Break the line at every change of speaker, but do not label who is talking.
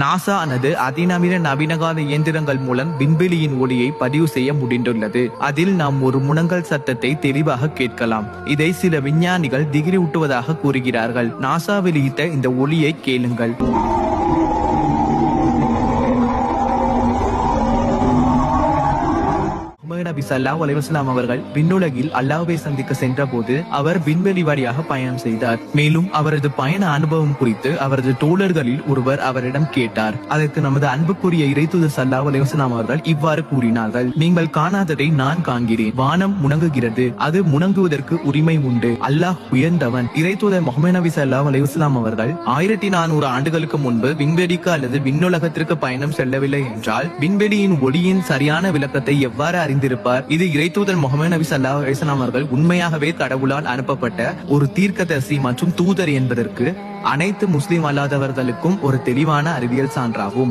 NASA ஆனது அதிநவீன நவீனகால இயந்திரங்கள் மூலம் விண்வெளியின் ஒளியை பதிவு செய்ய முடிந்துள்ளது. அதில் நாம் ஒரு முழங்கல் சத்தத்தை தெளிவாக கேட்கலாம். இதை சில விஞ்ஞானிகள் திகிரி ஊட்டுவதாக கூறுகிறார்கள். நாசா வெளியிட்ட இந்த ஒலியை கேளுங்கள். நபி ஸல்லல்லாஹு அலைஹி வஸல்லம் அவர்கள் விண்ணுலகில் அல்லாஹ்வை சந்திக்க சென்ற போது அவர் விண்வெளி வழியாக பயணம் செய்தார். மேலும் அவரது பயண அனுபவம் குறித்து அவரது தோழர்களில் ஒருவர் அவரிடம் கேட்டார். அதற்கு நமது அன்புக்குரிய இறைத்தூதர் ஸல்லல்லாஹு அலைஹி வஸல்லம் அவர்கள் இவ்வாறு கூறினார்கள்: நீங்கள் காணாததை நான் காண்கிறேன். வானம் முணங்குகிறது, அது முணங்குவதற்கு உரிமை உண்டு. அல்லாஹ் உயர்ந்தவன். இறைத்தூதர் முஹம்மது நபி ஸல்லல்லாஹு அலைஹி வஸல்லம் அவர்கள் 1400 ஆண்டுகளுக்கு முன்பு விண்வெளிக்கு அல்லது விண்ணுலகத்திற்கு பயணம் செல்லவில்லை என்றால் விண்வெளியின் ஒளியின் சரியான விளக்கத்தை எவ்வாறு அறிந்திருப்பார்? இது இறைத்தூதர் முஹம்மது நபி ஸல்லல்லாஹு அலைஹி வஸல்லம் அவர்கள் உண்மையாகவே கடவுளால் அனுப்பப்பட்ட ஒரு தீர்க்கதரிசி மற்றும் தூதர் என்பதற்கு அனைத்து முஸ்லிம் அல்லாதவர்களுக்கும் ஒரு தெளிவான அறிவியல் சான்றாகும்.